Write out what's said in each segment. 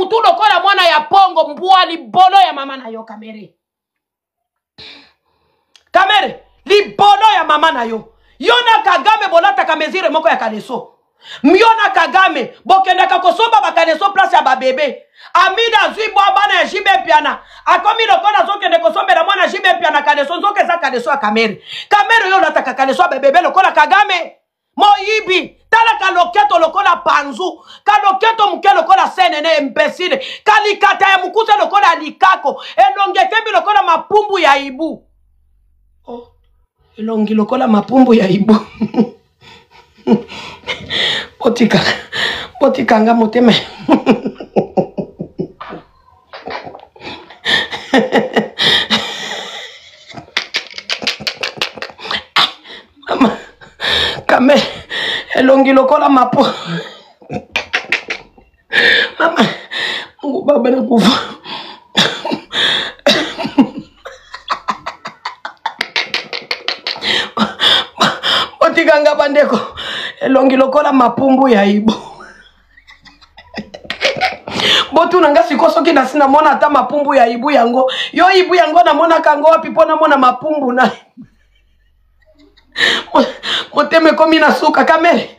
mutu lokola mwana ya pongo mbwa libolo ya mama na yo Kamere. Kamere, libolo ya mama na yo. Yona Kagame bolata kamezire moko ya Kaneso. Myona Kagame bokenda kakosomba bakaneso place ya babebe. Amida zwibo abana ya jibe piana. Akomi lokola zokende kosombe na mwana jibe piana Kaneso zoke za Kaneso ya Kamere. Kamere yo nataka Kaneso ya bebebe lokola Kagame. Moyibi tala kaloketo lokola panzu. Kaloketo mke lokola senene imbecile. Kalikata ya mukuse lokola likako. Elonge kembi lokola mapumbu ya ibu. Oh, elongi lokola mapumbu ya ibu. Potika nga moteme. Mama, Kame, elongi lokola mapo. Mama, Mungu baba na kufa. Potika nga bandeko. Elongi lokola mapumbu ya ibu. Botu nanga sikoso ki nasina mona ata mapumbu ya ibu yango. Yo ibu yango na mona kango wapi pona mona mapumbu na. Moteme komi na suka Kamere.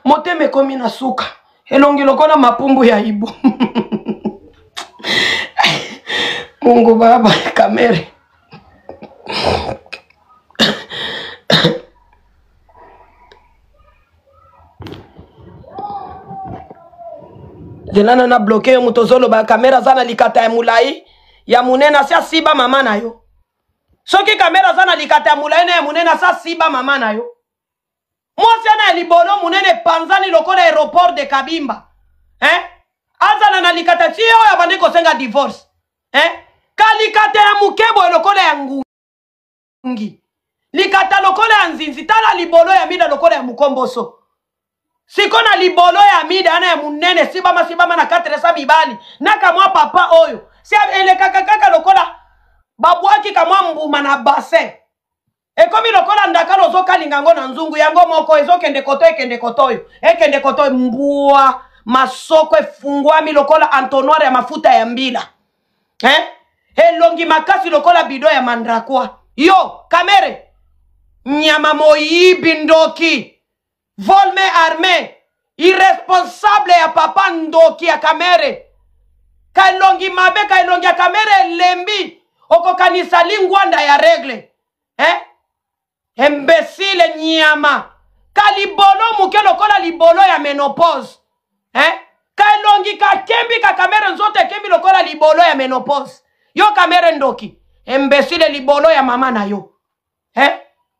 Moteme komi na suka. Elongi lokola mapumbu ya ibu. Mungu baba Kamere. Zelana na bloqué mutozolo ba kamera zana likata ya mulai ya munena sia siba mama na yo. Soki kamera zana likata ya mulai na ya munena sia siba mama na yo. Mwasi na libolo munene panzani lokola aéroport de Kabimba. Azana na likata chio ya bandeko senga divorce. Kalikata ya mukebo lokola ya ngungi. Likata lokola ya nzinzi tala libolo ya mida lokola ya mukomboso. Sikona libolo ya mida ana ya munene sibama na 400 mibali naka mwa papa oyo si ele kaka lokola babwaki kamwa mbuma na bassin ekomi lokola ndaka lozoka lingango na nzungu yango moko ezokende koto mbua masoko efungwami lokola entonnoir ya mafuta ya mbila elongi makasi lokola bido ya mandrakwa yo Kamere nyama moyibi ndoki volme armé irresponsable ya papa ndoki ya Kamere kailongi mabe kailongi ya Kamere lembi okokanisa lingwanda ya regle imbécile nyama kalibolo muke lokola libolo ya menopause kailongi kakembi ka Kamere nzote kembi lokola libolo ya menopause yo Kamere ndoki imbécile libolo ya mama na yo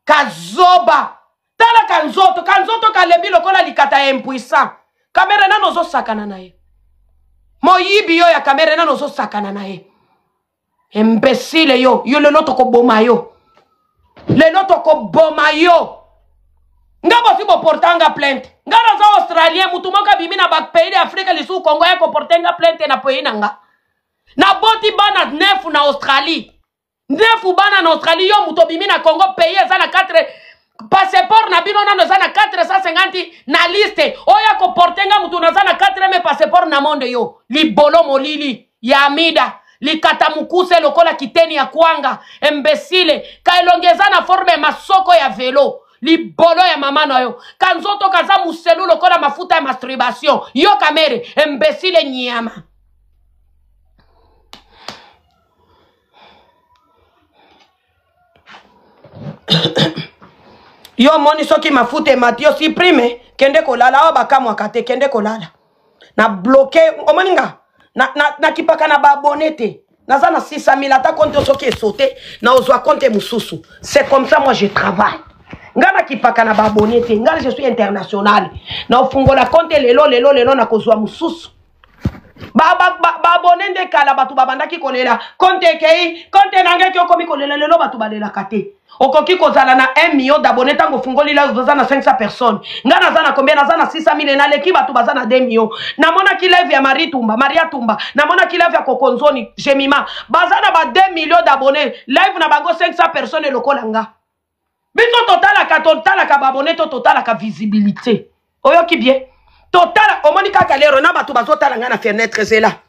kazoba tala kanzoto kalembi lokola likata ya impuissant Kamere nano zo sakana na ye moyibi yo ya Kamere nano zo sakana na ye imbécile yo lelo toko boma yo ngabo si bo portanga plainte ngara za australien mutu moka bimi na bak pays d'Afrique lisu Congo ya ko portanga plainte na pays nanga na boti bana 9 na Australie 9 bana na Australie yo mutu bimi na Congo pays za na 4 passeport na bino na za na 450 na liste oya ko portenga mutu na za na 4 me passeport na monde yo libolo molili ya mida likata mukuse lokola kiteni ya kwanga imbécile kailongeza na forme masoko ya velo libolo ya mama na yo kanzoto kaza muselu lokola mafuta ya masturbation yo Kamere imbécile nyama yo moni soki mafuta matio supprime kende kolala o bakamwa kate kende kolala na bloquer omoninga na kipaka na ba abonné naza na 600 000 ata compte soki sauté na ozwa compte mususu c'est comme ça moi je travaille ngana kipaka na ba abonné ngana je suis international na ofungola compte lelo na kozwa mususu ba abonné nde kala batu babandaki kolela compte kei compte nangeki okomi kolela lelo batu balela kate okoki kozala na 1 million d'abonnés tango fungoli la oza na 500 personnes ngana za na combien na za na 600 000 na leki batu baza na 2 millions na mona ki live ya Maria Tumba na mona ki live ya Kokonzoni Jemima baza na ba 2 millions d'abonnés live na bango 500 personnes lokolanga bito totala ka ba abonnés to totala ka visibilité oyo ki bien Total, au moins, kaka lero na batu bazotala nga na fenêtre zela.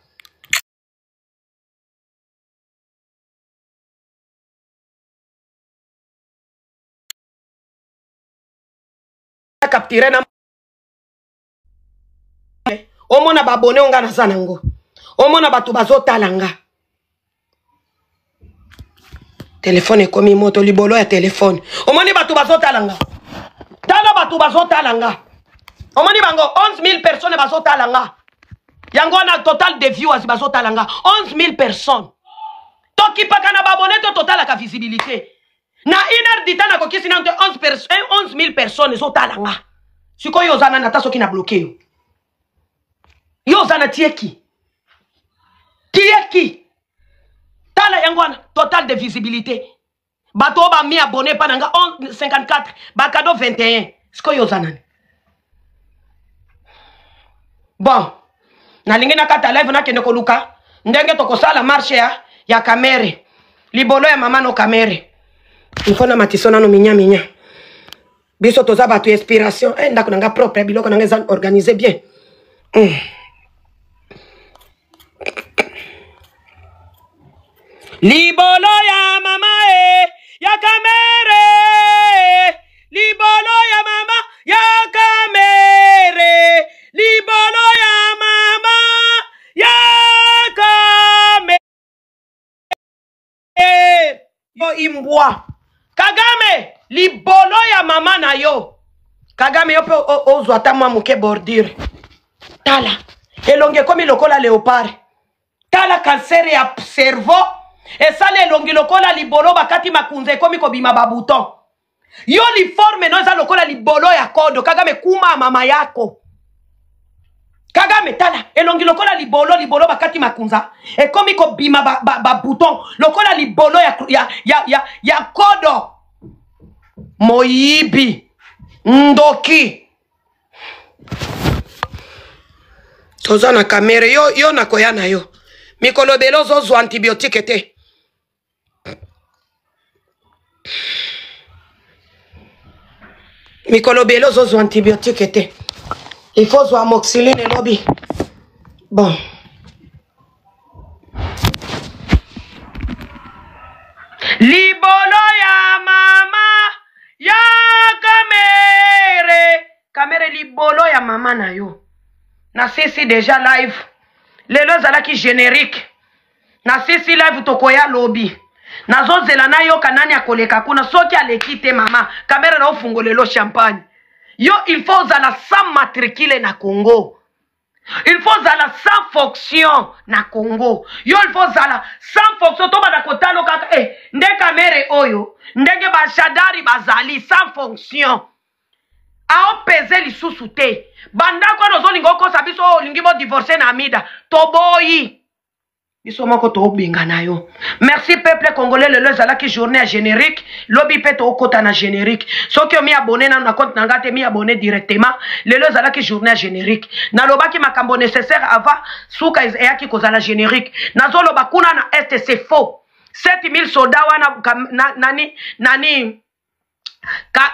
Capturer na au moins na babone onga na zanango. Au moins na batu bazotala nga. Téléphone komi moto libolo ya téléphone. Au moins ni batu bazotala nga. Tala batu bazotala nga. Au moins ni bango 11 000 personnes bazotala nga. Yango na total de viewers bazotala nga 11 000 personnes. Toki paka na babone to total ka visibilité. Na iner ditana ko kisi na 11 000 personnes zotala nga. Siko yozana na taso ki na bloqué yo. Yozana tieki. Tieki. Tala yangwana total de visibilité. Bato ba mi abonné pananga 54, ba cadeau 21. Siko yozana. Bon. Na lingi na kata live na kende ko luka. Ndenge to ko sala marche ya kamere. Libolo ya mama no kamere. Ifona matisona no minya. Biso toza batu inspiration. Ndako nanga propre biloko nanga za organiser bien. Libolo ya mama ya kamere. Libolo ya mama ya kamere. Libolo ya mama ya kamere. Yo imbwa. Kagame, libolo ya mama na yo. Kagame yo pe ozwa ta mwa muke bordure. Tala, elonge komi lokola léopard. Tala cancer ya cerveau. Esale elonge lokola libolo bakati makunze komi kobima babuton. Yo li forme no eza lokola libolo ya kodo. Kagame kuma mama yako. Kagame tala, elongi lokola libolo bakati makunza. E komi ko bima ba bouton. Lokola libolo ya kodo. Moyibi. Ndoki. Toza na kamere yo na koyana yo. Mikolo belo zo antibiotique te. Mikolo belo zo antibiotique te. Il faut zo amoxicilline lobby. Bon. Libolo ya mama ya kamere. Kamere libolo ya mama na yo. Na sisi déjà live. Lelo zalaki générique. Na sisi live tokoya lobby. Nazo zela na yo kanani akoleka kuna soki alekite mama. Kamera na ofungolelo champagne. Yo, il faut zala sans matricule na Congo. Il faut zala sans fonction na Congo. Yo, il faut zala sans fonction. Toba na kotalo kaka. Nde kamere oyo. Ndenge bashadari bazali sans fonction. Ao peze li susute. Banda kwa nozo lingo kosa biso lingi bo divorce na amida. Toboyi. Biso moko to binga na yo. Merci peuple congolais le zalaki journée à générique. Lobi pe to kota na générique. Soki mi abonné na compte na ngate mi abonné directement. Le zalaki journée à générique. Na lobaki makambo nécessaire avant souka eyaki kozala générique. Na zo loba kuna na est c'est faux. 7000 soldats wana nani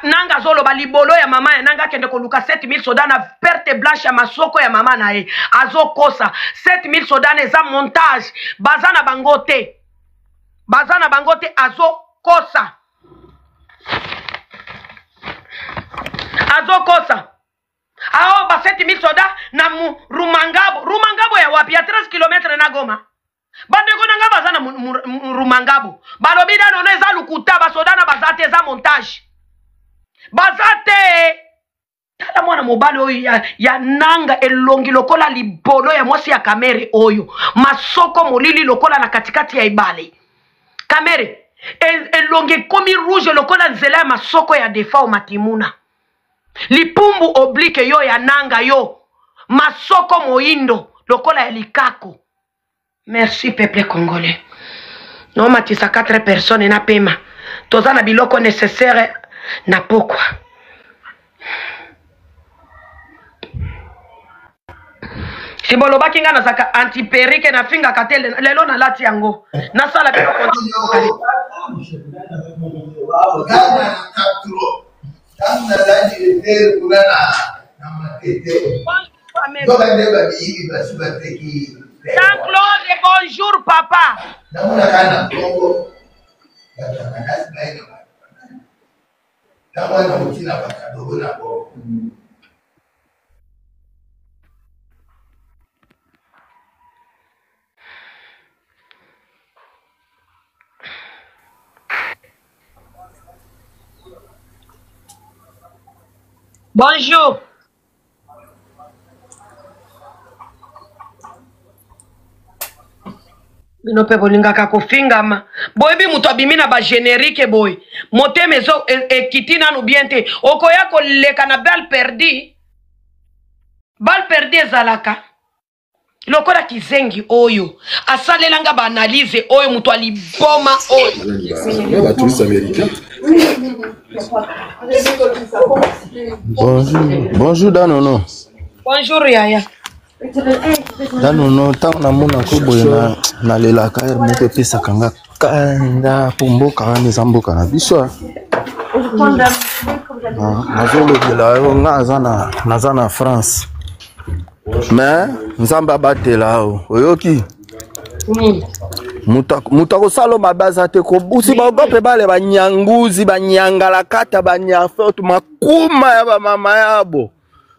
nanga zolo ba libolo ya mama ya nanga kende koluka 7000 soda na perte blanche ya masoko ya mama na ye azokosa 7000 soda neza montage bazana bangote azokosa ao ba 7000 soda na rumangabo ya wapi ya 13 km na Goma bandeko nanga bazana rumangabo balobida no neza lukuta basoda na bazate za montage bazate tala mwana mobali oyo ya nanga elongi lokola libolo ya mwasi ya kamere oyo masoko molili lokola na katikati ya ibale kamere elongi komi rouge lokola nzela ya masoko ya defa o matimuna lipumbu oblique yo ya nanga yo masoko moindo lokola ya likako. Merci peuple congolais. Non matisa 4 personnes na pema toza na biloko nécessaire na pokwa. Si boloba kinga na saka antiperique na finga katele lelo na lati yango na sala biloko Jean-Claude, bonjour papa. Bonjour. Bino pe bolingaka kofingama. Boy bi muto abimina ba générique boy. Mote mezo ekiti nanu bien te. Okoya koleka na balle perdi. Balle perdi ezalaka. Lokola kizengi oyo. Asalelanga ba analyse oyo muto aliboma oyo. La touriste américaine. Bonjour Danono. Bonjour Yaya. Danono tant na mona ko boye na lelaka er moto pesa kanga kanda pomboka wana zamboka na biso. Nazolo de la nga nazana France. Mais nzamba batela oyoki. Mutako salo mabaza te ko busi ba gope bale banyanguzi banyangala kata banyafoto makuma ya ba mama yabo.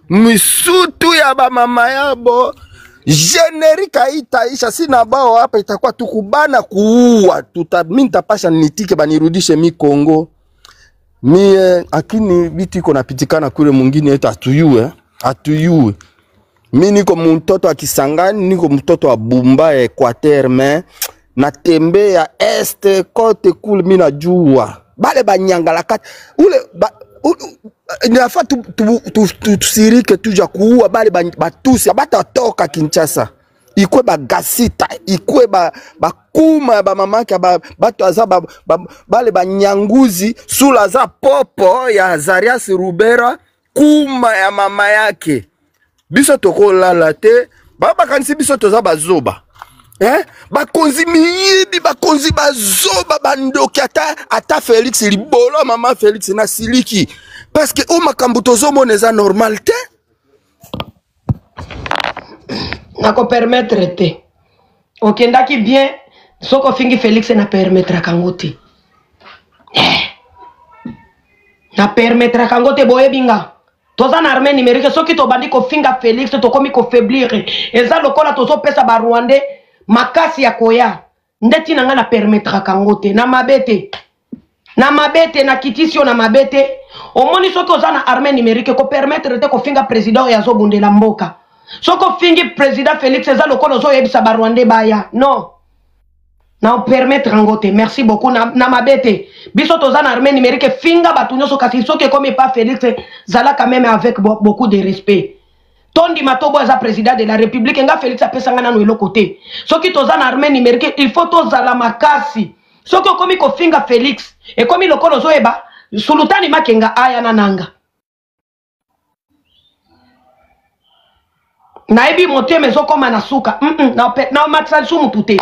Misutu ya ba mama yabo. Generika itaisha sina bao hapa itakuwa tukubana kuua minta pasha nitike banirudishe mi Kongo. Akini biti kona pitikana kule mwingine yetu atuyue. Mi niko mtoto wa Kisangani, niko mtoto wa Bumba Equateur, mais na tembe ya este kote kule mi najua. Bale banyangala kati ule nafa tusirike tuja kuua bale batusi abata toka Kinshasa. Ikwe ba gasita, ikwe ba kuma ba mamake bato aza bale banyanguzi sula za popo ya Zarias Rubera kuma ya mama yake. Biso toko lala te, baba kanisi biso toza bazoba. Bakonzi miyibi, bakonzi bazoba bandoki ata Félix libolo mama Félix na siliki. Parce que o makambo tozomo neza normal te. Nako permettre te. Okendaki bien, soko fingi Félix na permettre kangote. Na permettre kangote boye binga. Toza na armée numérique soki to bandi ko finga Félix to komi ko faiblir. Eza lokola tozo pesa ba Rwandais makasi ya koya. Ndeti nanga na permettre kangote na mabete. Na mabete na kitisio na mabete. Omoni soki oza na armée numérique ko permettre te ko finga président ya zo bundela mboka. Soko fingi président Félix eza lokola zo yebisa ba Rwandais baya. Non. Na permettre ngote. Merci beaucoup na mabete. Biso toza na armée numérique finga batunyo so kasi soki comme pas Félix zala quand même avec beaucoup de respect. Tondi matobo eza président de la République nga Félix apesanga na no côté. Soki toza na armée numérique il faut tozala makasi. Soki komi ko finga Félix et komi lokolo zo eba sultani makenga aya na nanga. Naibi motie mezo koma na suka. Na matsa sumu tute.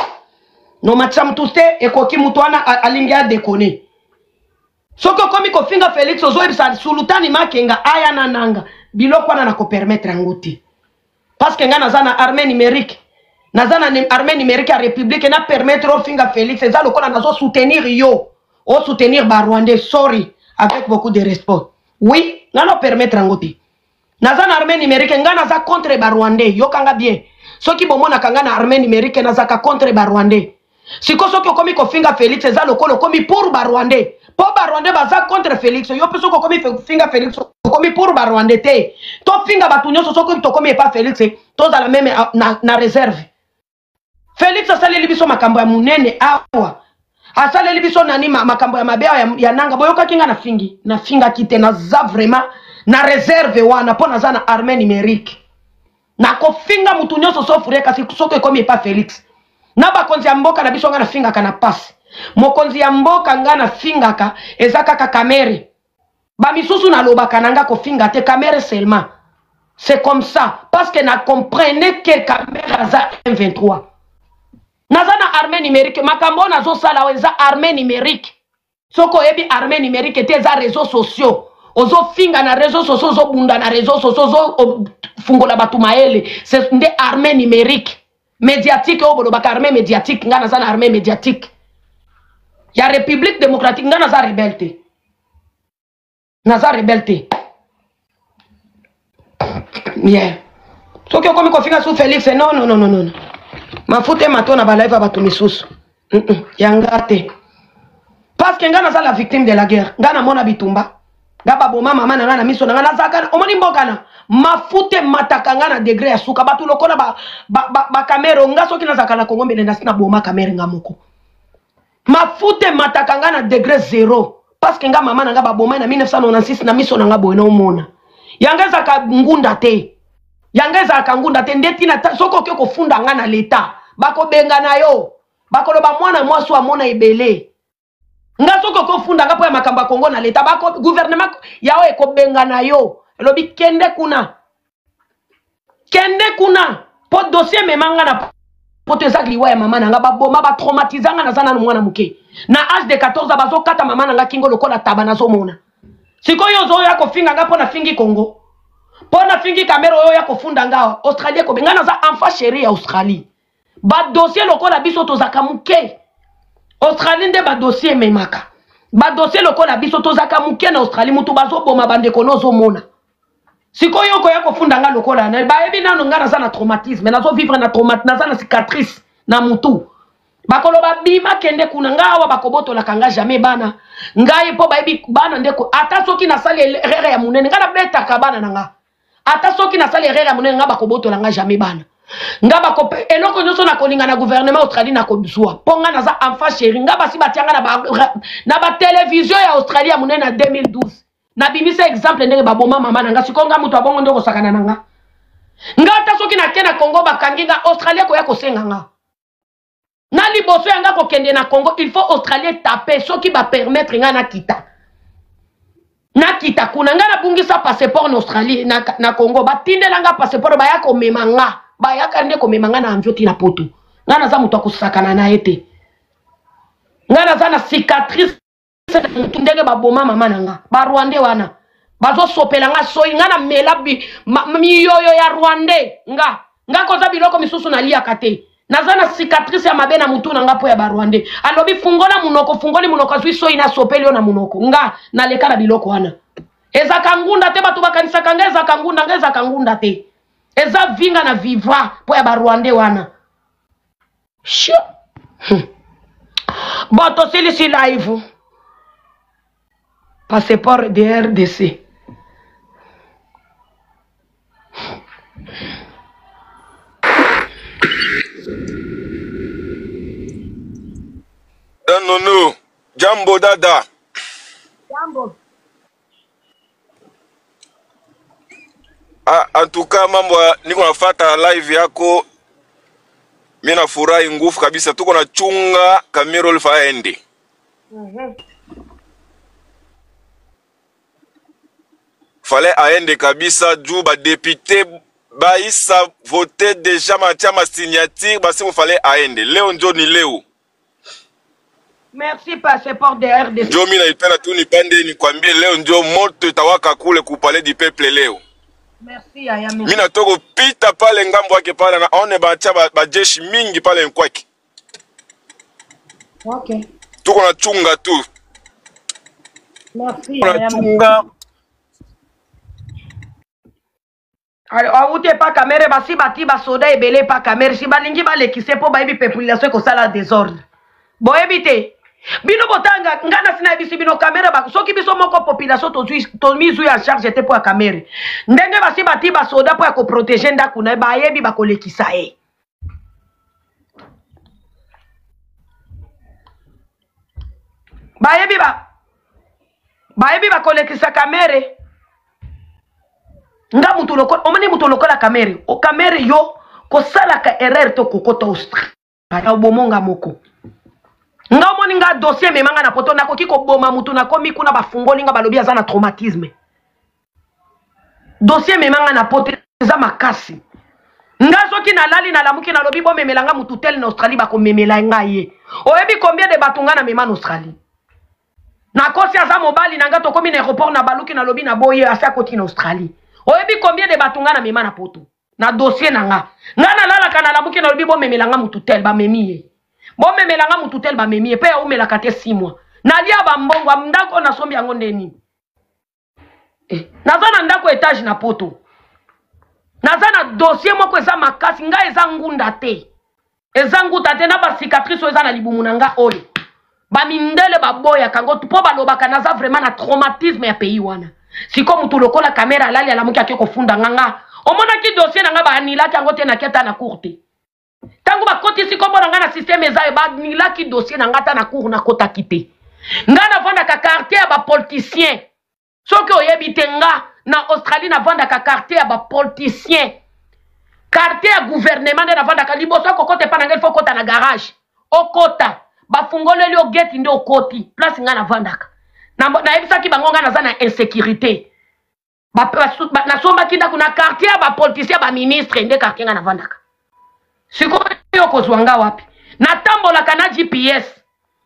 No matsa mutute e koki mutuana alingia dekone. Soko komi ko finga Félix ozo ebisa sultani makenga aya na nanga. Biloko wana na ko permettre ngoti. Parce que nga nazana armée numérique. Nazana armée numérique à République na permettre au finga Félix eza lokola nazo soutenir yo. O soutenir ba Rwandais, sorry, avec beaucoup de respect. Oui, nga no permettre ngoti. Nazana armée numérique nga naza contre ba Rwandais, yo kanga bien. Soki bomona kanga na armée numérique naza ka contre ba Rwandais. Siko soki komi ko finga Félix eza lokolo komi pour ba Rwandais. Po ba Rwandais baza contre Félix. Yo pe soko komi finga Félix komi pour ba Rwandais te. To finga batu nyonso soko to komi pas Félix, to za la même na réserve. Félix asali libiso makambo ya munene awa. Asali libiso nani makambo ya mabea ya nanga boyoka kinga na fingi. Na finga kite na za vraiment na réserve wana po na za na armée numérique. Na ko finga mutu nyonso sofure kasi soko komi pas Félix. Na bakonzi ya mboka na biso nga na finga ka na passe. Mokonzi ya mboka nga na finga ka ezaka ka kamere. Ba misusu na lobaka nanga ko finga te kamere seulement. C'est comme ça parce que na comprenez que kamere za M23. Nazana armée numérique makambo nazo sala weza armée numérique. Soko ebi armée numérique te za réseaux sociaux. ozo finga na réseau sociaux, ozo bunda na réseau sociaux, ozo fungola batu maele. C'est une armée numérique, médiatique, armée médiatique, nga na armée médiatique. Ya République démocratique, nga na rebelle. Naza rebelle. Yeah. So que comme kofinga sous Félix, non. Ma foute mato na balaiva batu misusu. Yangate. Parce que nga naza la victime de la guerre. Nga na mona bitumba. Nga baboma mama na nga na miso na nga nazaka. Omoni mbokana. Ma foute mataka nga na degré ya suka. Batu lokona ba kamero. Nga soki nazaka na Congo mbele nasina boma kamere nga moko. Ma foute mataka nga na degré 0. Parce que nga mama na nga baboma na 1996 na miso na nga boye na omona. Yanga zaka ngunda te. Yangeza kangunda tendeti na soko ke kofunda nga na leta bako benga na yo bako loba mwana mwaso amona ebele nga soko kofunda nga po ya makamba Kongo na leta bako gouvernement yao eko benga na yo elobi kende kuna po dossier memanga na poto ezaki liwa ya mama na nga baboma ba traumatisanga na zana mwana muke na âge de 14 bazo kata mama na nga kingo lokola taba nazo mona sikoyo zo ya kofinga nga po na fingi Kongo. Pona fingi kamera oyo ya kofunda ngawa Australie ko benga na za enfant chéri ya Australie ba dossier lokola biso tozaka muke Australie nde ba dossier memaka ba dossier lokola biso tozaka muke na Australie mutu bazo boma bande konozo mona sikoyo ko ya kofunda nga lokola na ba ebi nano nga na za na traumatisme nazo vivre na traumatisme na za na cicatrice na mutu bakolo ba bima kende kuna ngawa bakoboto la kanga jamais bana ngai po ba ebi bana ndeko ata soki na sali erreur ya munene nga na beta ka bana nanga ata soki na sali erreur ya munene nga bakoboto la nga jamais bana nga bako eloko nyoso na kolinga na gouvernement Australie na kobiswa ponga na za enfant chéri nga basi batianga na ba télévision ya Australie ya munene na 2012 na bimisa exemple ndenge baboma mama nanga sikonga mutu abongo ndoko sakana nanga nga ata soki na kena Congo bakangi nga Australie ko ya kosenga nga na liboso yanga ko kende na Congo il faut Australie taper soki ba permettre nga na kita kuna nga na bungisa passeport na Australie na Congo batindela nga passeport baya ko memanga baya kande ko memanga na amvioti na poto nga na za mutu akusakana na ete nga na za na cicatrice ndenge baboma mama nanga ba Rwandais wana bazo sopela nga soyi nga na melabi miyoyo ya Rwandais nga koza biloko misusu na lia kate naza na cicatrice ya mabe na mutu na nga po ya ba Rwandais alobi fungoli munoko azwi soyi na sopeli yo na munoko nga na leka na biloko wana eza kangunda te batu bakanisa kanga eza kangunda te eza vinga na vivra po ya ba Rwandais wana boto silisi live passeport de RDC Nono, jambo dada. Jambo. En tout cas mambo niko nafuata live yako. Mimi nafurahi nguvu kabisa tuko na chunga kamera lifaende. Fallait aende kabisa juu ba député baisa voter déjà ma signature basi mu fallait aende. Leo njo ni leo. Merci passeport de RDC. Njo mina ipenda tu nipande nikwambie leo njo moto tawaka kule kupale di peuple leo. Merci Yaya. Mina toko pita pale ngambo yake pale na one bacha bajeshi mingi pale nkwaki. Okay. Tuko na chunga tu. Merci Yaya. Chunga. Alors, où t'es pas caméra, basi bati basoda ebele pas caméra, si balingi ba lekise po ba ebi population ko sala désordre. Bo ebite. Bino botanga ngana sina bisi bino caméra ba soki biso moko population to mizu ya charge était pour la caméra. Ndenge basi bati basoda po ya ko protéger ndaku na ba yebi ba ko lekisa e. Ba yebi ba ko lekisa caméra. Nga mutu lokola omani mutu lokola kamere o kamere yo ko sala ka erreur to kokota Australie ka bomonga moko nga omoni nga dossier memanga na poto nakoki ko boma mutu na komi kuna bafungoli nga balobi aza na traumatisme dossier memanga na poto za makasi nga soki na lali na lamuki na lobi bo memelanga mutu tel na Australie ba ko memela nga ye oyebi combien de batunga na mema na Australie Na kosi aza mobali nanga to komi na aéroport na baluki na lobi na boye asa koti na Australie. Oyebi combien de batunga na mema na poto. Na dossier nanga. Nga na lala kana labuki na lobi bo memelanga mututel ba memiye. Bo memelanga mututel ba memiye pe ya umela kate 6 mois. Na lia ba mbongo ndako na sombi yango ndeni. Naza na ndako etage na poto. Naza na dossier moko eza makasi nga eza ngunda te. Eza ngunda te na ba cicatrice eza na libumu nanga oyo. Ba mindele ba boya kango po ba lobaka naza vraiment na traumatisme ya pays wana. Siko mutu lokola kamera alali alamuki akeko funda nganga. Omona ki dossier nanga ba anilaki yango te na keta na courte. Tango ba koti siko bona nga na système eza ba anilaki dossier nanga ta na cour na kota kite. Nga na vanda ka quartier ba politicien. Soki oyebi te nga na Australie na vanda ka quartier ba politicien. Quartier ya gouvernement na vanda ka liboso ko kote pa na ngel fo kota na garage. Okota ba fungoleli o gate ndi okoti place nga na vandaka. Na ebisaki bango nga naza na insécurité. Na somba kinda kuna quartier ba politicien ba ministre nde quartier nga na vandaka. Siko yo kozwanga wapi? Na tambola kana GPS.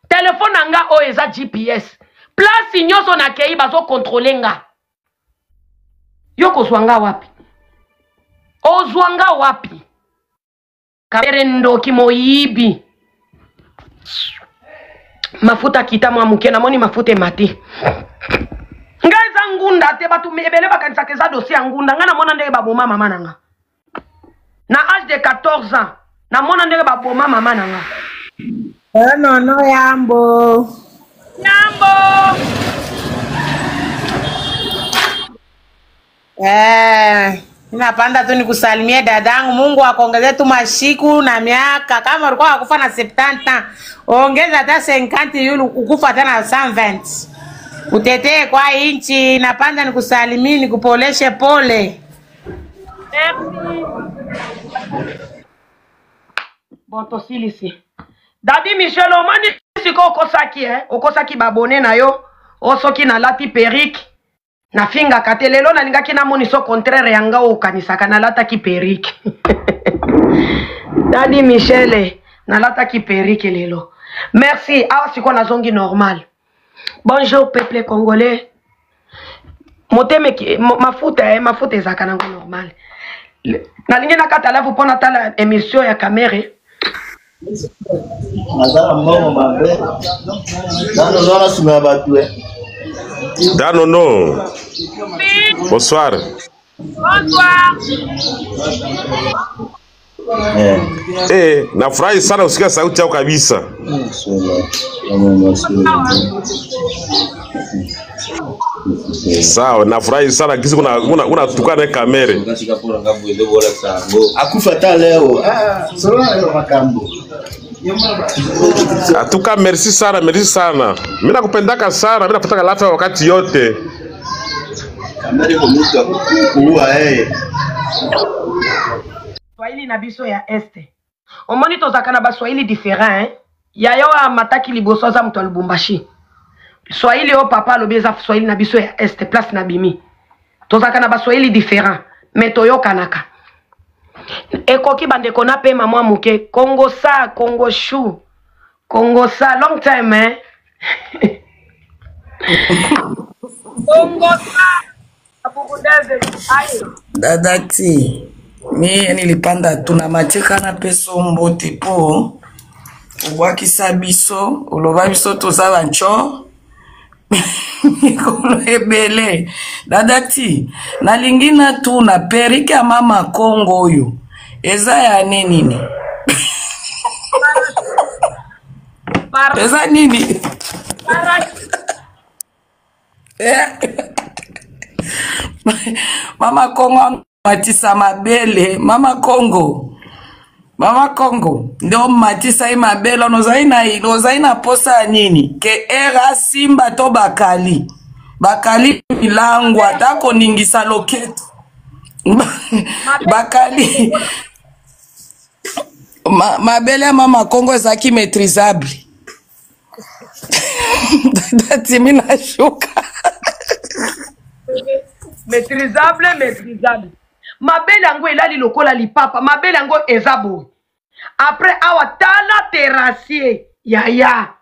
Telefone nga o eza GPS. Place nyoso na kei bazo contrôler nga. Yo kozwanga wapi? Ozwanga wapi? Kamere ndoki moyibi. Mafuta kita mwa muke na moni mafuta mati. Nga eza ngunda te batu ebele bakanisa keza dossier ngunda nga na mona ndenge baboma mama nanga. Na âge de 14 ans na mona ndenge baboma mama nanga. No yambo. Yambo. Ninapanda tu nikusalimie dadangu. Mungu akuongezee tu mashiku na miaka. Kama ulikuwa kufa na 70, ongeza hata 50 yule ukufa hata na 120. Utetee kwa inchi. Napanda nikusalimie, nikupoleshe pole. Merci. Bon tosilisi. Dadi Michel omani siko okosaki okosaki babone na yo. Osoki na lati perike. Na finga kate lelo na lingaki na moni so contraire yanga okanisaka na lata ki perike. Dadi Michele na lata ki perike lelo. Merci. Awa siko na zongi normal. Bonjour peuple congolais. Moteme mafuta ezaka nango normal. Na lingi na kata lavu pona tala émission ya kamera. Danono. Bonsoir. Bonsoir. Nafurahi sana usikia sauti yako kabisa. Sawa, nafurahi sana kisi kuna tukana kamera. Akufa ta leo. Atuka merci sana. Mimi nakupendaka sana, mimi napotaka lafa wakati yote. Kamera ko mtu kuua Swahili na biso ya este. Omoni tozaka na ba Swahili différent Ya yo mataki liboso za mtu Lubumbashi. Swahili o papa lobeza Swahili na biso ya este place na bimi. Tozaka na ba Swahili différent mais toyo kanaka. Ekoki bandeko na pe mama muke Congo sa Congo chou. Congo sa long time Congo sa Dadati, mi nilipanda tunamatika na peso mbote po ubwakisa biso uloba biso toza bancho mikolo ebele. Dadati, nalingina tu na perike ya mama Kongo oyo eza ya nini? Eza nini? Mama Kongo matisa mabele. Mama Kongo ndio matisa mabele. Nozaina posa nini? Ke era simba to bakali. Bakali milangu atako ningisa loketo. Bakali. Mabele ya mama Kongo ezaki maîtrisable. Dati mina shuka. Maîtrisable. Mabele yango elali lokola lipapa. Mabele yango ezabo. Après awa tala terrassier. Yaya.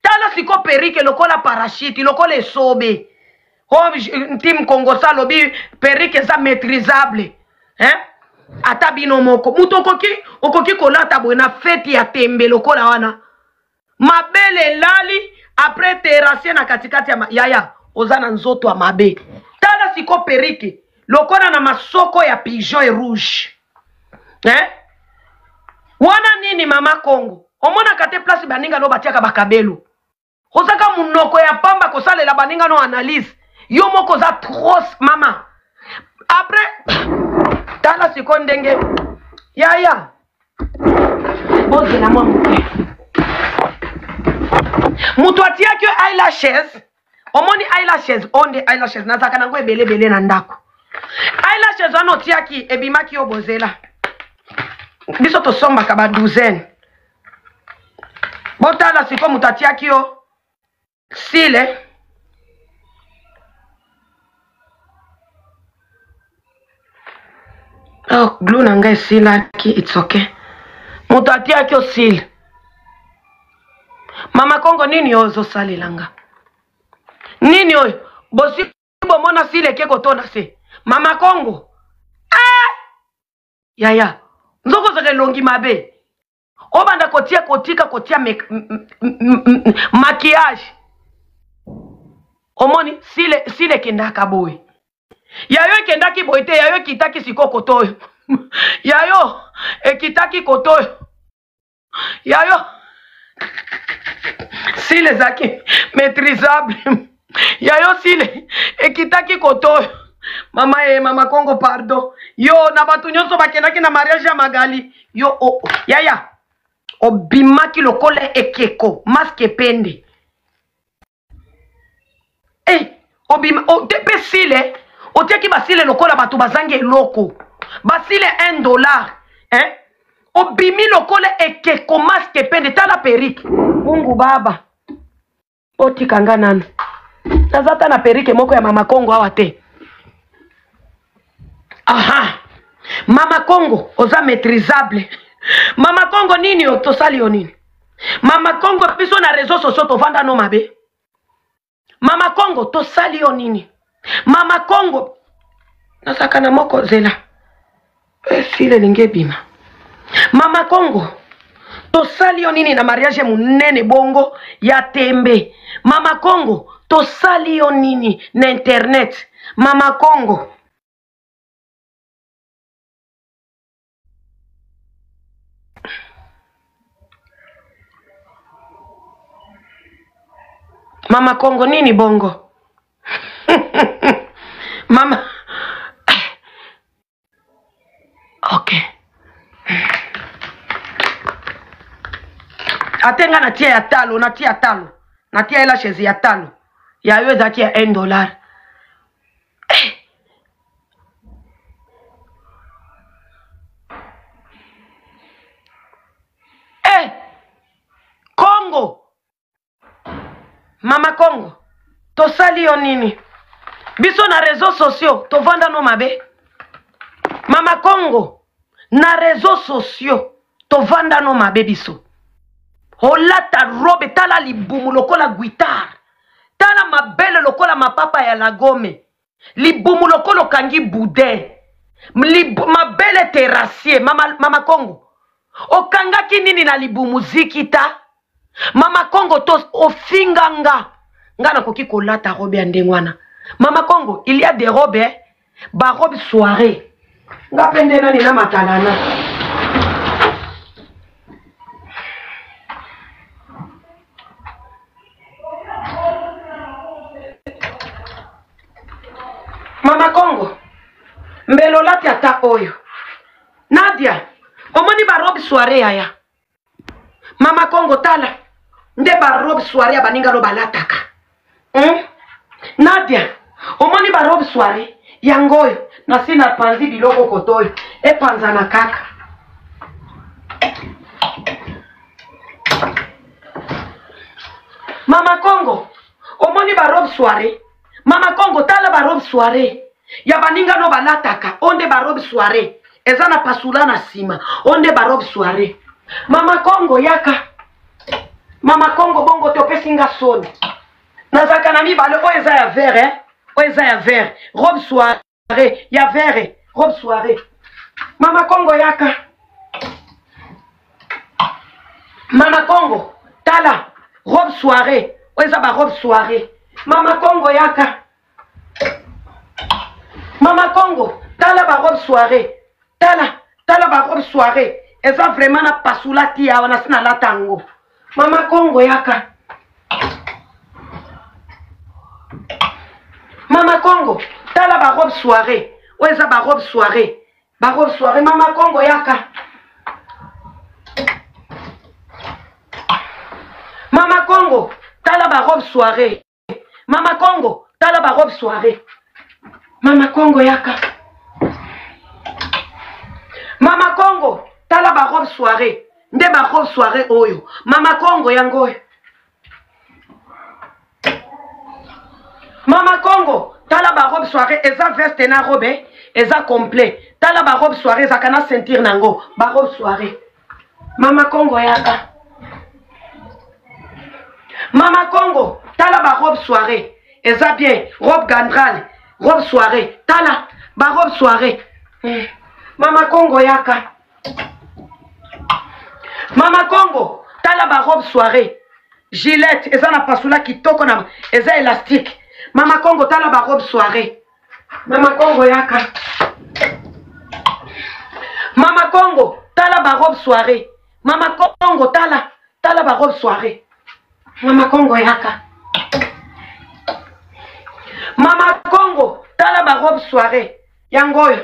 tala siko perike lokola parachute lokola esobe tim Congo sa lobi perike za maîtrisable hein ata bino moko muto okoki kolata boye na fete ya tembe lokola wana mabele lali après terrasse na katikati ya yaya oza na nzoto ya mabe tala siko perike lokola na masoko ya pigeon et rouge hein wana nini mama Congo omona kate place baninga no batiaka bakabelo ozaka munoko ya pamba kosalela baninga no analyse yo moko za trop mama après tala siko ndenge yaya bozela mwa muke mutu atiaki eyelashes omoni eyelashes onde eyelashes nazaka nango ebele na ndako eyelashes wana otiaki ebimaki yo bozela biso tosombaka ba douzaine botala siko mutu atiaki yo sile oh glue na ngai silaki it's okay mutu atiaki yo sile mama Congo nini ozosalelanga nini oyo bosi bomona sile ke kotonda se mama Congo yaya nzoko zake longi mabe obanda kotia maquillage omoni sile kendaka boy yayo kendaki boy te yayo kitaki siko kotoyo yayo ekitaki kotoyo yayo sile zaki maîtrisable yayo sile ekitaki kotoyo mama Congo pardon yo na batu nyonso bakendaki na mariage ya Magali yo yaya obimaki lokola ekeko masque pende obima tepe sile otiaki basile lokola batu bazangi eloko basile $1 hein obimi lokola ekeko masque pende tala perike mungu baba otikanga nanu nazata na perike moko ya mama Congo awa te aha mama Congo oza maîtrisable mama Congo nini otosali yo nini mama Congo biso na réseaux sociaux tovanda no mabe mama Congo tosali yo nini mama Congo nasaka na moko zela sile linge bima mama Congo tosali yo nini na mariage munene bongo ya tembe mama Congo tosali yo nini na internet mama Congo mama Congo nini bongo mama okay atenga natia ya talo natia ela chezi ya talo ya yo ezaki ya $1 Congo mama Congo tosali yo nini biso na réseaux sociaux tovanda no mabe mama Congo na réseaux sociaux tovanda no mabe biso olata robe tala libumu lokola guitar tala mabele lokola mapapa ya lagome libumu lokola kangi boudin mabele terrassier mama Congo okangaki nini na libumu zikita mama Congo tos ofinganga ngana koki kolata robe ya ndengwana mama Congo il y a des robes ba robe soirée ngapende nani na matalana mama Congo mbelo lati ata oyo Nadia omoni ba robe soirée aya mama Congo tala nde ba robe soirée baninga lo balataka Nadia omoni ba robe soirée yangoyo na sina panzi biloko kotoyo epanzana kaka mama Congo omoni ba robe soirée mama Congo tala ba robe soirée ya baninga no balataka onde ba robe soirée eza na pasula na sima onde ba robe soirée mama Congo yaka Mama Congo bongo topesi nga soni. Nazaka na mibale o eza ya vert hein. O eza ya vert. Robe soirée, ya vert, robe soirée. Mama Congo yaka. Mama Congo, tala, robe soirée. O eza ba robe soirée. Mama Congo yaka. Mama Congo, tala ba robe soirée. Tala ba robe soirée. Eza vraiment na pasulati ya wana sina latango. Mama Congo yaka. Mama Congo, tala ba robe soirée. O eza ba robe soirée. Ba robe soirée. Mama Congo yaka. Mama Congo, tala ba robe soirée. Mama Congo, tala ba robe soirée. Mama Congo yaka. Mama Congo, tala ba robe soirée. Nde ba robe soirée oyo. Mama Congo yango. Mama Congo, tala ba robe soirée. Eza veste na robe, eza complet. Tala ba robe soirée, eza kana sentir nango. Ba robe soirée. Mama Congo yaka. Mama Congo, tala ba robe soirée. Eza bien, robe gandral, robe soirée. Tala ba robe soirée. Mama Congo yaka. Mama Congo, tala ba robe soirée. Gillette, eza na pasula kitoko na eza élastique. Mama Congo, tala ba robe soirée. Mama Congo yaka. Mama Congo, tala ba robe soirée. Mama Congo, tala ba robe soirée. Mama Congo yaka. Mama Congo, tala ba robe soirée. Yangoyo,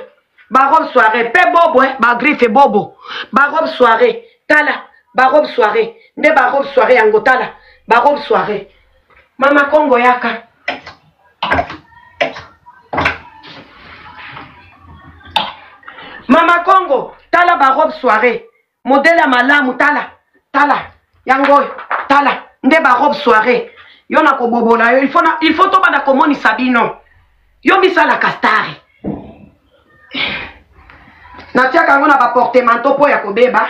ba robe soirée. Pe bobo, ba griffe bobo. Ba robe soirée. Tala, ba robe soirée. Nde ba robe soirée yango tala. Ba robe soirée. Mama Congo yaka. Mama Congo, tala ba robe soirée. Modèle malamu tala. Yangoyo, tala. Nde ba robe soirée. Yo na ko bobola yo. Il faut to bana komoni sabino. Yo misala kastari. Natia kango na ba portemanteau po ya kobeba.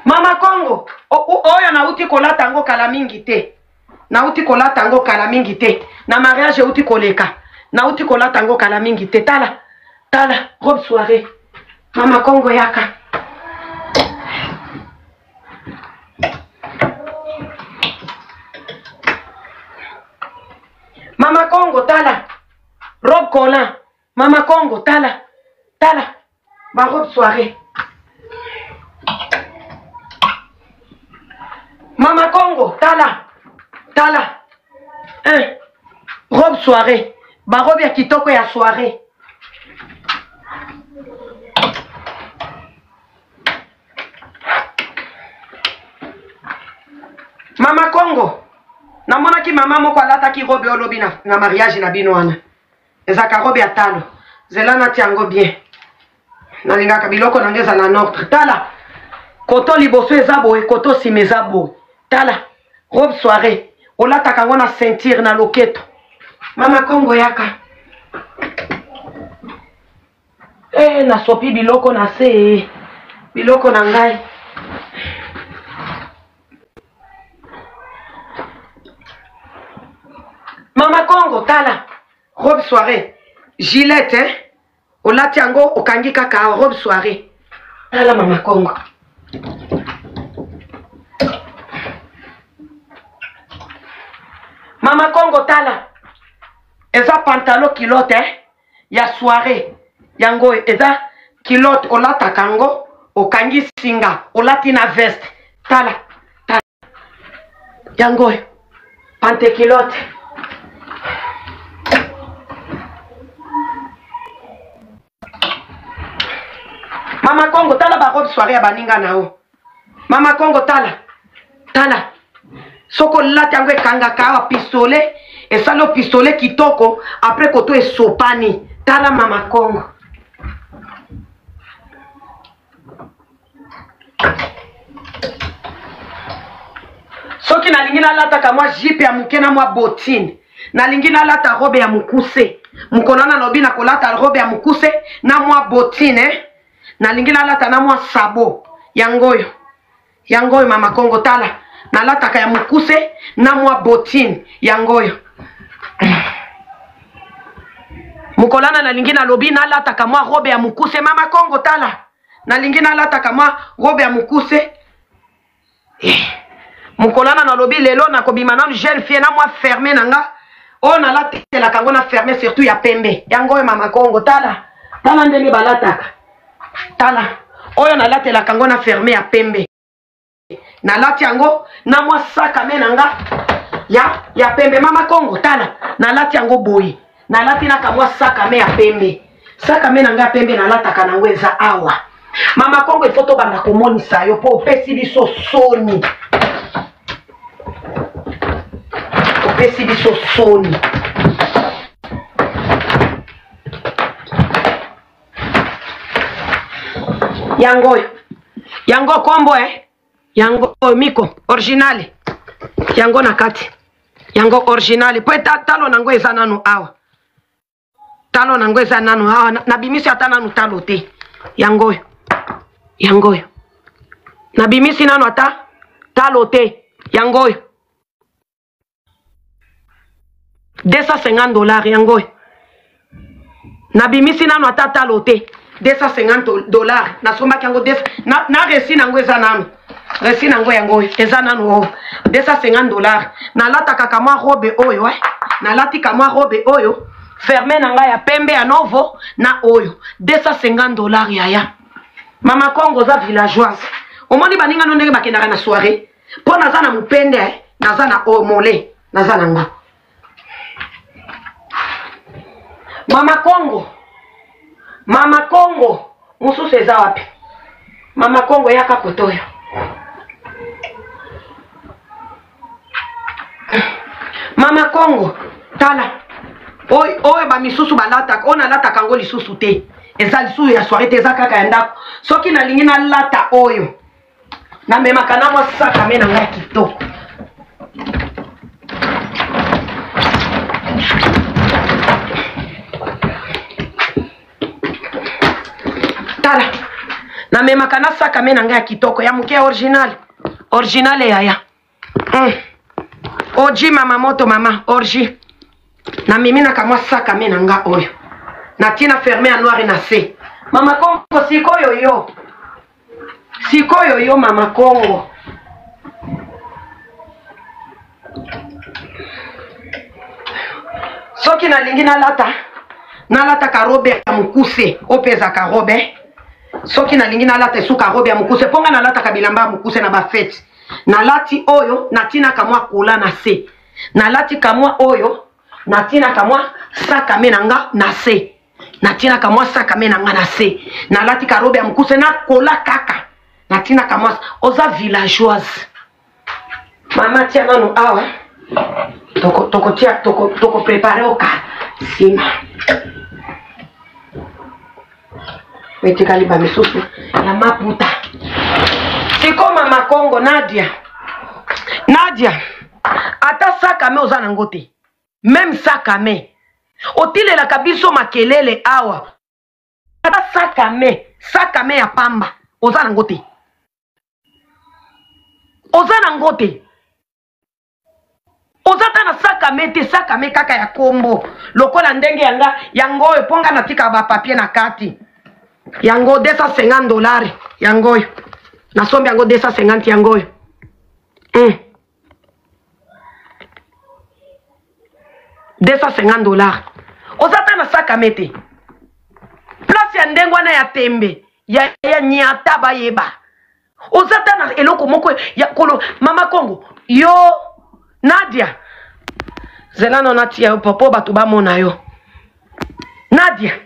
Mama Congo, oyo na uti kolata ngo kala mingi te. Na uti kolata ngo kala mingi te. Na mariage uti koleka. Na uti kolata ngo kala mingi te. Tala, robe soirée. Mama Congo yaka. Mama Congo tala. Robe collant. Mama Congo tala. Ba robe soirée. Mama Congo, tala. Robe soirée. Ba robe ya kitoko ya soirée. Mama Congo. Namona ki mama moko alata ki robe olobi na mariage na bino wana. Ezaka robe ya talo. Zela na tiango bien. Nalingaka biloko nangeza la notre. Tala. Koto liboso ezabo e koto simezabo. Tala, robe soirée. Olata kango na ceinture na loketo. Mama Congo yaka. Na sopi biloko na se. Biloko na ngai. Mama Congo, tala. Robe soirée. Gillette, hein. Olati yango okangi kaka robe soirée. Tala Mama Congo. Mama Congo tala. Eza pantalon kilote ya soirée. Yango eza kilote olata kango okangi singa olati na veste. Tala. Yango pante kilote. Mama Congo tala ba robe soirée ya baninga nao. Mama Congo tala. Soko lati yango ekanga kawa pistolet. Esalo pistolet kitoko. Après koto esopani. Tala Mama Congo. Soki nalingi nalata ka mwa jipe ya muke na mwa botine. Nalingi nalata robe ya mukuse. mukolana lobi na kolata robe ya mukuse na mwa botine na lingi na lata na mwa sabo yangoyo mama Kongo tala na lata ka ya mukuse na mwa botine yangoyo mukolana na lingi na lobi na lata ka mwa robe ya mukuse mama Kongo tala na lingi na lata ka mwa robe ya mukuse mukolana na lobi lelo na kobima na jeune fille na mwa fermé nanga o na latela kango na fermé surtout ya pembe yango mama Kongo tala ndenge balataka tala oyo na latela kango na fermé ya pembe na lati yango na mwa sakame nanga ya pembe mama Kongo tala na lati yango boyi na lati na kamwa sakame ya pembe nanga ya pembe na lataka nango eza awa mama Kongo il faut to banda komonisa yo po opesi biso soni opesi biso soni yango kombo yango miko originale yango na kati yango originale po talo nango eza nanu awa talo nango eza nanu awa na bimisi ata nanu talo te yango na bimisi nanu ata talo te yango $250 yango na bimisi nanu ata talo te $250 na sombaki yango na resi nango eza nanu resi nango yango eza nanu $250 na lataka kamwa robe oyo na lati kamwa robe oyo fermé nanga ya pembe ya novo na oyo $250 yaya mama Kongo za villageoise omoni baninga no ndenge bakendaka na soirée po naza na mupende naza na omole naza nango mama Kongo mususu eza wapi mama Kongo yaka kotoyo mama Kongo tala oyo bamisusu balataka oyo nalataka ngo lisusu te eza lisusu ya soirée te eza kaka ya ndako soki nalingi nalata oyo namemaka na mwa sakame na ngai kitoko tala namemaka na sakame na ngai ya kitoko ya moke original yaya oji mama moto mama orji namemi na kamwa sakame na nga oyo natina fermé ya noir na se mama Kongo sikoyo yo mama Kongo soki nalingi nalata ka robe ya mukuse opeza ka robe soki nalingi nalata esuka robe ya mukuse ponga nalata ka bilamba ya mukuse na bafete nalati oyo natina kamwa kola na se nalati kamwa oyo natina kamwa sakame nanga na se natina kamwa sakame nanga na se nalati ka robe ya mukuse na kola kaka natina kamwa oza villageoise mama tia nanu awa toko prepare oka sima wetikali ba misusu ya maputa siko mama Kongo Nadia ata sakame oza nango te même sakame otilela kabiso makelele awa ata sakame ya pamba oza nango te oza ta na sakame te sakame kaka ya kombo lokola ndenge yanga yango oyo ponga natika ba papier na kati yango $250 yango oyo nasombi yango 250 yango oyo $250 oza ta na sakame te place ya ndenge wana ya tembe ya nyata bayeba oza ta na eloko moko ya kolo mama Kongo yo Nadia zelano natia yo popo bato bamona yo Nadia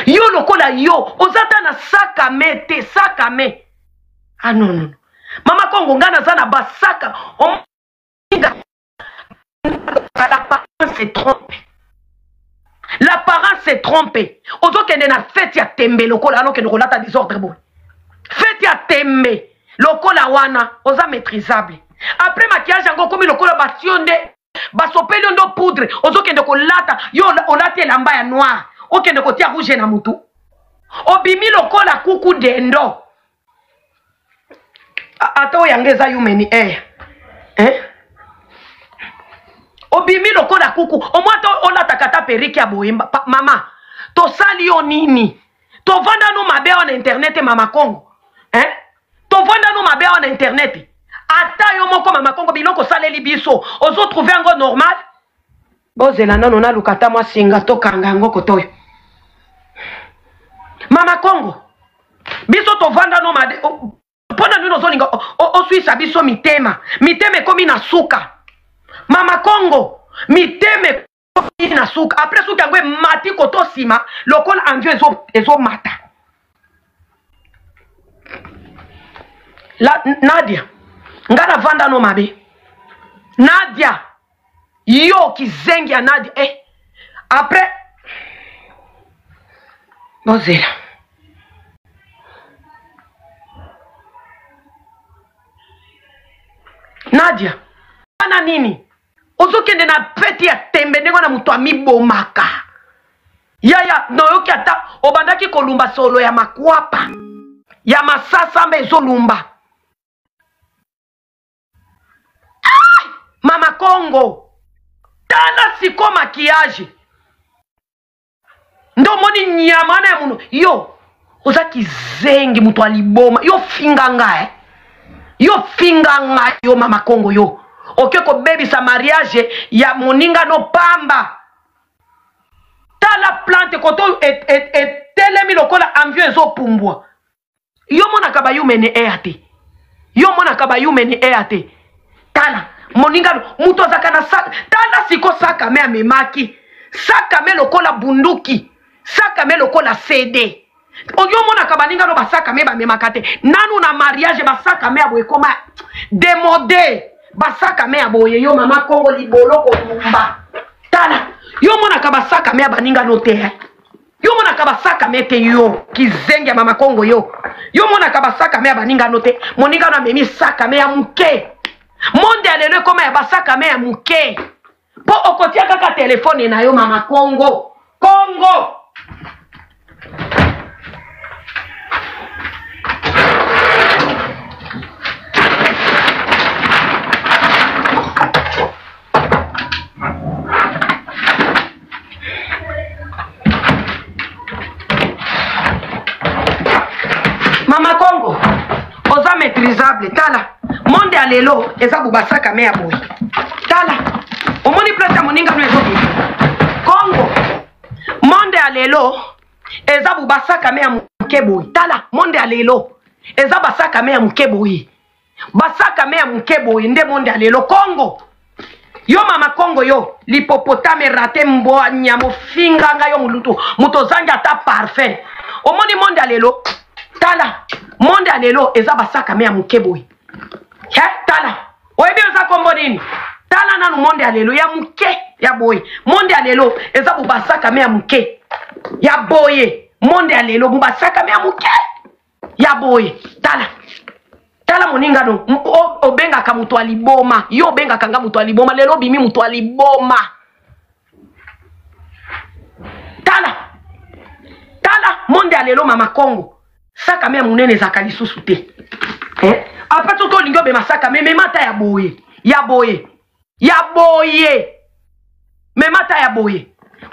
yo lokola yo oza ta na sakame te sakame ah non mama Kongo ngana za na basaka l'apparence se trompe ozokende na fete ya tembe lokola ano kende kolata désordre boy fete ya tembe lokola wana oza maîtrisable après maquillage yango komi lokola bationde basopeli ndo poudre ozokende kolata yo olati elamba ya noir okende kotia rouge na mutu obimi lokola kuku dendo ata oyange eza human air obimi lokola kuku omwata olataka ta periki ya boyemba mama tosali yo nini tovanda no mabe na internet mama Congo tovanda no mabe na internet ata yo moko mama Congo biloko saleli biso ozo trouver ngo normal bozela nano na lukata mwa singa tokanga yango kotoyo mama Congo biso tovanda no mabe pona nino zolinga oswisa biso mitema ekomi na suka mama Congo mitema ekomi na suka après suka yango mati koto sima lokola anvio ezo mata la Nadia ngana vanda no mabe Nadia yo kizengi ya Nadia après bozela Nadia ana nini ozokende na peti ya tembe ndenge na mutu amibomaka yaya noyoki ata obandaki kolumba solo ya makwapa ya masasa mbe ezolumba mama Congo tala siko makiage ndo moni nyama na muno yo ozaki zengi mutu aliboma yo finganga yo finganga yo mama Congo yo oke ko baby sa mariage ya moninga no pamba tala plante koto telemi lokola envie ezo pumbwa yo mona kaba human air te tala moninga muto zakana sa tala siko saka me amemaki saka me lokola bunduki saka me lokola CD oyo mona kabaninga no basaka me ba memaka te nanu na mariage basaka me aboye koma démodé basaka me aboye yo mama Congo libolo ko lumba tala yo mona kabasaka me baninga no te yo mona kabasaka me te yo kizenga mama Congo yo mona kabasaka me baninga no te moninga na memi saka me ya muke monde alele koma ya basaka me ya muke po okotia kaka telefone na yo mama Congo mama Congo oza maîtrisable tala monde alelo eza bubasaka me ya boy tala omoni place ya moninga no ezobi Congo monde alelo eza bubasaka me ya muke boy tala monde alelo eza basaka me ya muke boy basaka me ya muke boy nde monde alelo Congo yo mama Congo yo lipopotame rate mbo nyamo finganga yo mulutu muto zanga ta parfait omoni monde alelo tala monde alelo eza basaka me ya muke boy tala oyebi eza kombo nini tala nanu monde alelo ya muke ya boye monde alelo eza bubasaka me ya muke ya boye monde alelo bubasaka me ya muke ya boye tala moninga no obengaka mutu aliboma yo obengaka nga mutu aliboma lelo bimi mutu aliboma tala monde alelo mama Congo saka me ya munene ezaka lisusu te après tout olingi obema saka me memata ya boye memata ya boye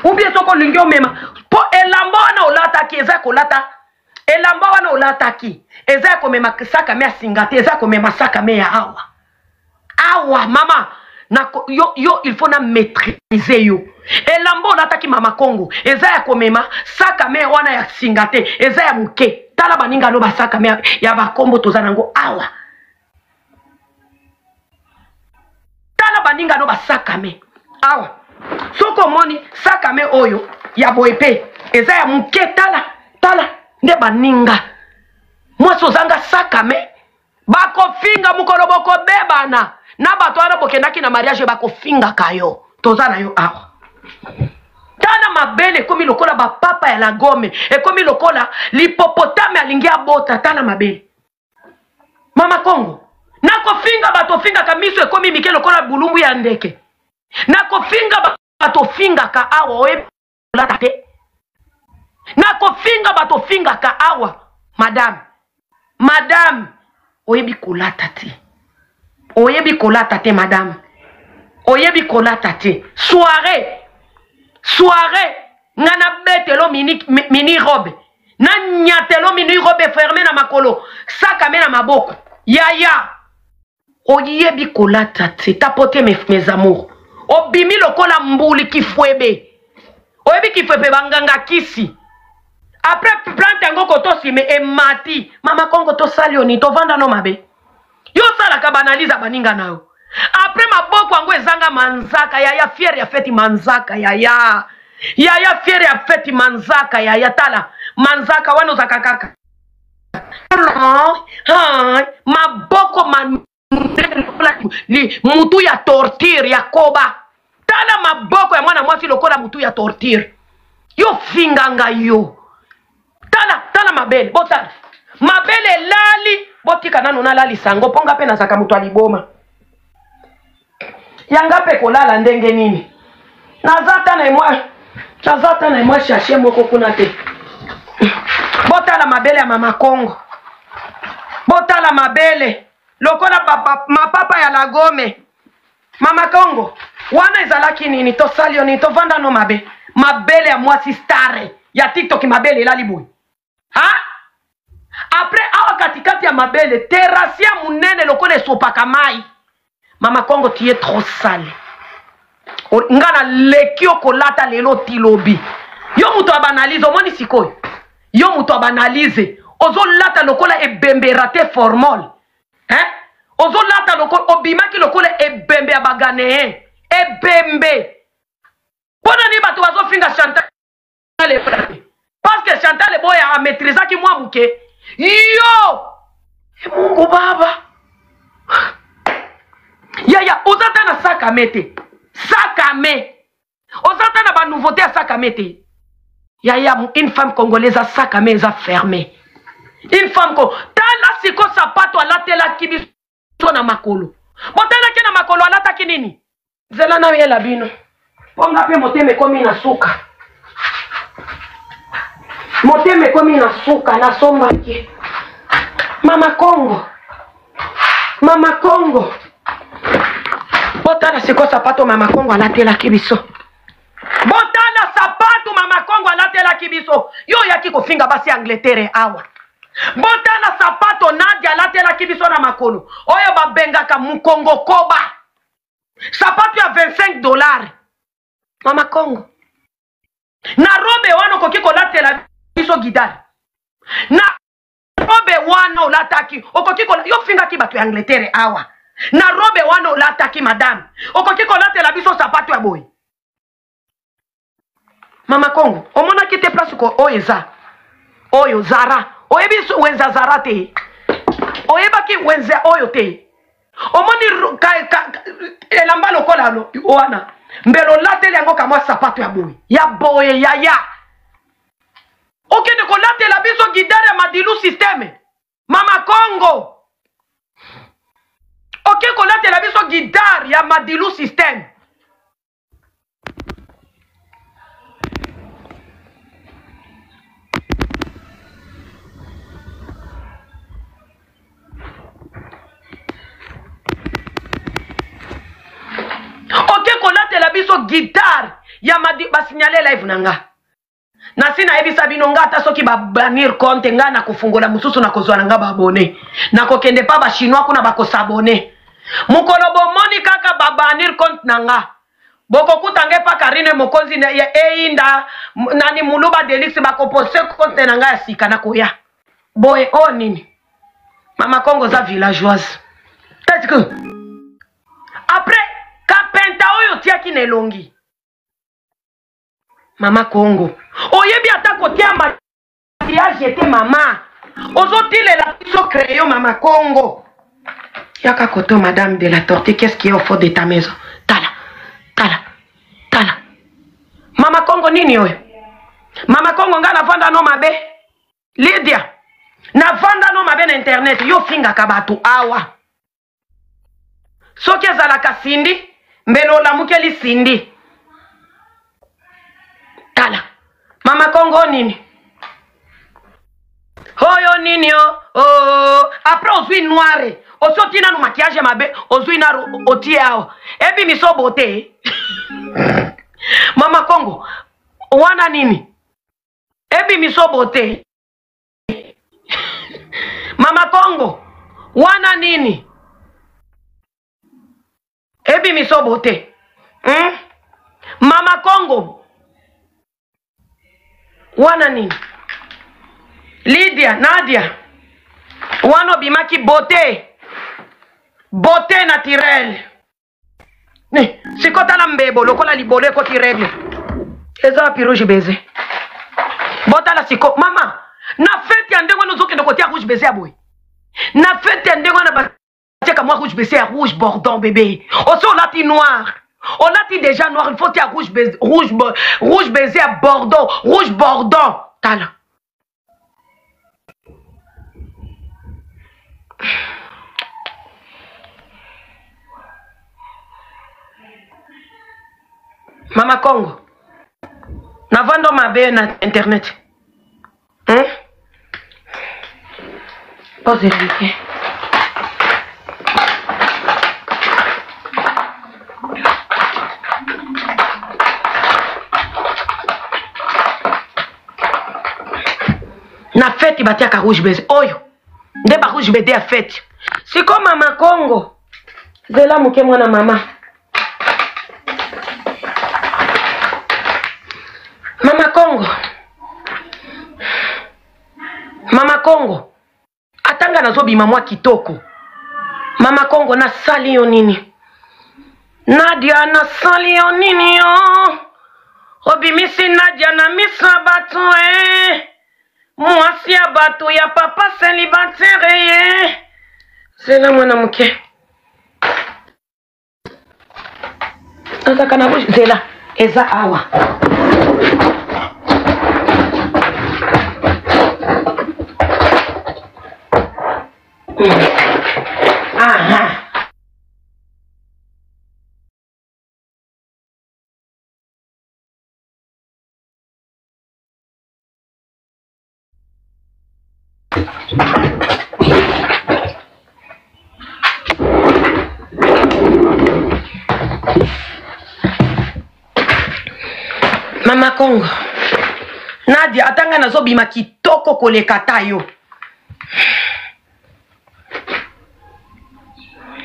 ubie soko olingi omema po elamba wana olataki eza kolata elamba wana olataki eza komema saka me ya singa te eza komema saka me ya awa mama yo il faut na maîtriser yo elamba olataki mama Congo eza ya komema saka me wana ya singa te eza ya muke tala baninga no basaka me ya bakombo toza nango awa tala baninga no basaka me awa soko moni saka me oyo ya boepe eza ya muke tala nde baninga mwaso zanga saka me bakofinga mukolo boko bebana na bato wana bokendaki na mariage bakofinga kayo toza na yo awa tala mabele ekomi lokola bapapa ya lagome ekomi lokola lipopotame alingi abota tala mabele mama Congo nakofinga bato finga kamiso ekomi mike lokola bulumbu ya ndeke nakofinga batofingaka awa oyebi kolata te nakofinga batofingaka awa madame oyebi kolata te madame oyebi kolata te soirée nga na betelo mini robe na nyatelo mini robe fermé na makolo sakame na maboko yaya oyebi kolata te tapote mes amours obimi lokola mbuli kifwebe oyebi kifwebe banganga kisi après plante yango kotosime emati mama kongo tosali oni tovanda no mabe yo salaka banaliza baninga nayo après maboko yango ezanga manzaka yaya fiere ya feti manzaka yaya fiere ya feti manzaka yaya tala manzaka wana ozaka kaka maboko mutu ya torture ya koba tala maboko ya mwana mwasi lokola mutu ya torture yo finganga yo tala mabele botala mabele lali botika nano nalali sango ponga pe nazaka mutu aliboma yanga pe kolala ndenge nini nazata na mwa shashe moko kuna te botala mabele ya mama Kongo botala mabele lokola mapapa ya lagome mama Kongo wana ezalaki nini tosali oni tovanda no mabele ya mwasi stare ya TikTok mabele elali boy après awa katikati ya mabele terasi ya munene lokola esopaka mai mama Kongo tu es trop sale ngana lekio kolata lelo tilobi yo muto abanalize omoni sikoyo yo muto abanalize ozolata lokola ebemberate formol ozolata lokola obimaki lokola ebembe ya bagane ebembe pona ni bato bazofinga Chantal parce que Chantal boya a maîtriser ki mwa muke yo Mungu baba yaya ozata na sakamete ozata na ba nouveauté à sakamete yaya une femme congolaise à sakame eza fermée une femme ko tala siko sapato alatela kibiso na makolo botala ke na makolo alata ki nini zela na yela bino ponga pe moteme komi na suka na somba ki mama Kongo botala siko sapato mama Kongo alatela kibiso botala sapato mama Kongo alatela kibiso yo yaki kofinga basi Angleterre awa botala sapato Nadia alatela kibiso na makolo oyo babengaka mukongo koba sapato ya $25 mama Kongo na robe wana koki kolatela biso gidari na robe wana olataki okoki yo finga ki bato ya Angleterre awa na robe wana olataki madame okoki kolatela biso sapato ya boy mama Kongo omona ki te place ko oyo Zara oyebi wenza Zara te oyebaki wenza oyo te omoni elamba lokola wana mbelo lateli yango kamwa sapato ya boye yaya okende kolatela biso gidare ya madilu systeme mama Kongo okende kolatela biso gidare ya madilu systeme kolatela biso guitare ya basignale live nanga na sina ebisa bino nga ata soki banir compte nga na kofungola mususu na kozwa nanga babone na kokende pa ba chinois kuna bakosabone mukolo bomoni kaka babanir compte nanga bokokutange pa Karine Mokonzi ya einda nani muluba delix bakopose compte nanga ya sika na koya boye o nini mama Kongo za villageoise tati que après kapenta oyo tiaki nelongi mama Kongo oyebi ata kotia maquillage te mama ozotilela biso crayon mama Kongo yaka koto madame de la tortue qu'est-ce qui est au fond de ta maison tala mama Kongo nini oyo mama Kongo nga navanda no mabe Lydia navanda no mabe na internet yo finga ka bato awa soki ezalaka sindi mbelo la mukeli sindi. Tala. Mama Congo nini? Oyo nini oh. Après ozui noire. Osoti na no maquillage mabe, ozui na otie awa. Ebi miso beauté. Mama Congo, wana nini? Ebi miso beauté. Mama Congo, wana nini? Ebi miso beauté. Mama Congo, wana nini? Lydia, Nadia, wano bimaki beauté. Beauté naturelle. Ne, sikota la mbebo, lokola libole koti règle. Eza pi rouge baiser. Bota la siko, mama, na fête ya ndengo nozoke de côté rouge baiser aboy. Na fête ya ndengo na ba teka moi rouge baiser rouge bordon bébé. Oso lati noir. On lati déjà noir, il faut tia rouge baiser bordeaux, rouge bordon. Tala. Mama Congo, na vando mabe na internet. Pose vite. Na fête batia ka rouge baiser. Oyo. Nde ba rouge baiser a fête. C'est comme Mama Congo. Zela muke mwana mama. Mama Congo. Mama Congo. Atanga nazo bima mwa kitoko. Mama Congo na sali yo nini? Nadia na sali yo nini yo? Obimisi Nadia na misa batu Mwasi ya batu ya papa célibataire ye. Zela mwana muke. Azaka na bush zela eza awa. Aha. Mama Congo. Nadia atanga nazo bima kitoko kolekata yo.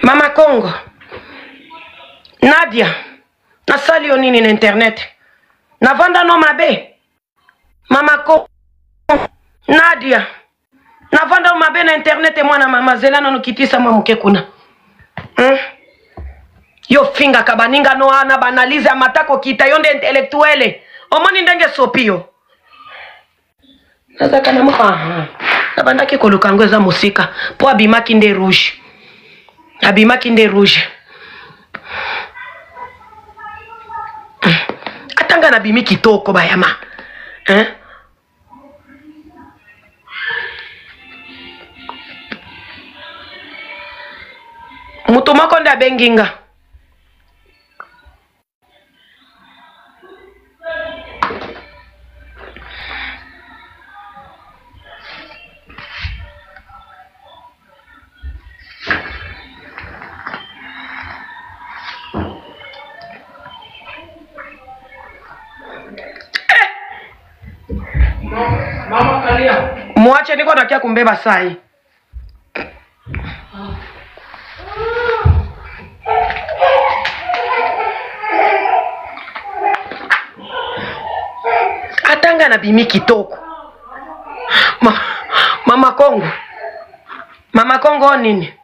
Mama Congo. Nadia. Nasali yo nini na internet. Navanda no mabe. Mama Congo. Nadia. Navanda no mabe na internet mwana mama zela no kitisa mamuke kuna. Yo finga kabaninga no ana banalize amatako kita yonde intellectuelle. Omoni ndenge sopio. Nazaka na mwa. Nabandaki kolukango eza musika po abimaki nde rouge. Abimaki nde rouge. Atanga na bimi kitoko bayama. Mutu moko nde abenginga. Mama kalia. Mwache niko nakia kumbeba sai. Atanga na bimi kitoko. Mama Congo. Mama Congo nini?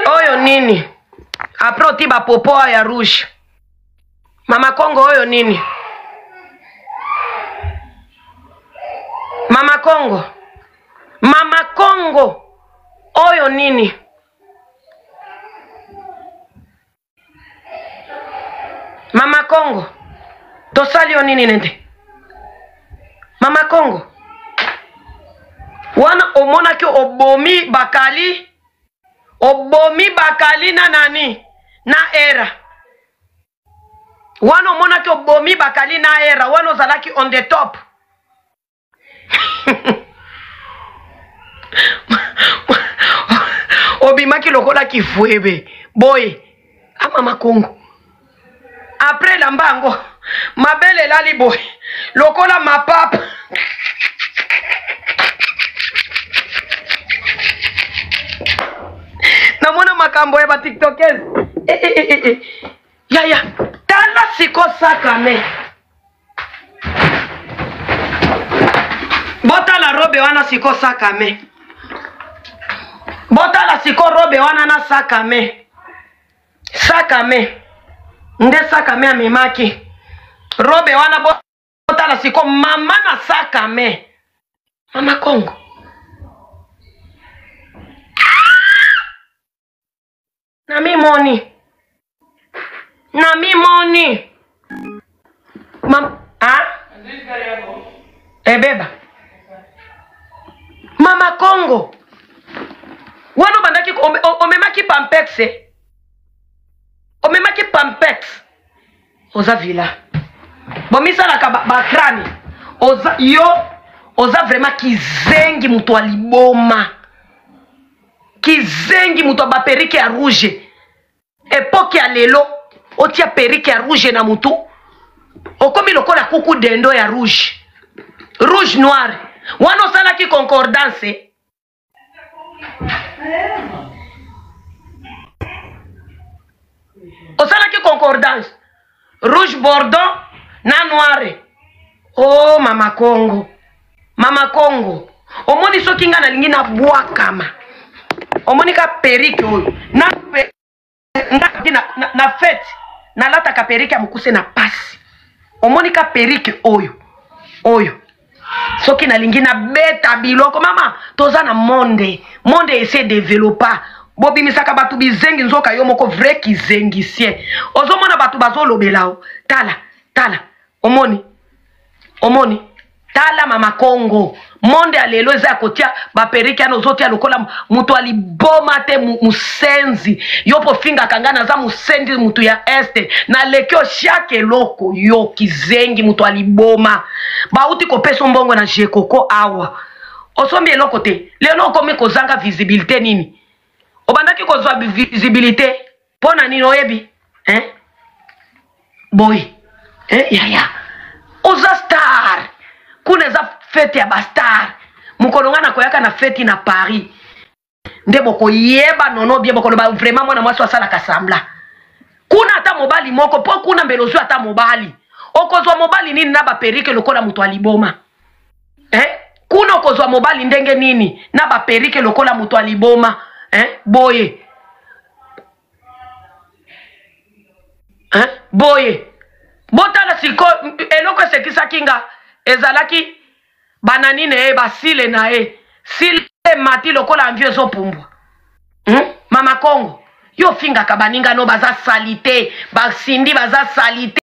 Oyo nini? Apro tiba popo ya rouge. Mama Congo oyo nini? Mama Congo. Mama Congo. Oyo nini? Mama Congo. Tosali nini nende? Mama Congo. Wana omona ki obomi bakali. Obomi bakali na nani? Na era. Wano mona ki obomi bakali na era. Wano zalaki on the top. Obimaki lokola ki fuebe. Boy. Mama Congo. Après la mbango. Ma belle lali boy. Lokola ma papa. Namona makambo ya ba tiktokers. Ya. Tala siko sakame. Bota la robe wana siko sakame. Bota la siko robe wana na sakame. Sakame. Nde sakame amemaki. Robe wana bota la siko mama na sakame. Mama Congo. Nami money. Beba. Mama Congo. Wano bandaki omemaki pampex. Omemaki pampex. Oza vila. Bomisa la bakrani. Oza vraiment kizengi mutu aliboma. Kizengi mutu ba perike ya rouge. Epoke ya lelo otia perike ya rouge na mutu. Okomi lokola kuku dendo ya rouge. Rouge noir. Wano sala ki concordance. Osala ki concordance. Rouge bordeaux na noir. Oh mama Congo. Mama Congo. Omoni soki nga na lingi na bwakama. Omoni ka perike oyo. Na fete. Na lata ka perike mukuse na pasi. Omoni ka perike oyo. Soki na lingi na beta biloko mama. Toza na monde. Monde essaie de développer. Bobi misaka batu bizengi nzoka yo moko vrai kizengisien. Ozomona batu bazolobelao. Tala. Omoni. Tala mama Congo. Monde alelo eza kotia ba perike ano zotia lokola mutu aliboma te musenzi. Yo po finga kangana za musenzi mutu ya este. Na lekyo shake loko yo kizengi mutu aliboma. Bauti ko peso mbongo na jekoko awa. Osombi eloko te. Lelo komi kozanga visibilité nini? Obandaki kozwa visibilité. Pona nini oyebi? Boy. Ya. Oza star. Kuna za fete ya bastar. Mukonongana koyaka na fete na Paris. Nde boko yeba nono bie boko ba vraiment mwana mwasi wasala kasambla. Kuna ata mobali moko po kuna mbelozu ata mobali. Okozwa mobali nini na ba perike lokola mutu aliboma. Kuna okozwa mobali ndenge nini na ba perike lokola mutu aliboma. Boye. Boye. Botala siko eloko sekisa kinga ezalaki bananine basile na sile mati lokola mvio zo pumbwa. Mama Congo yo finga kabaninga no baza salite basindi baza salite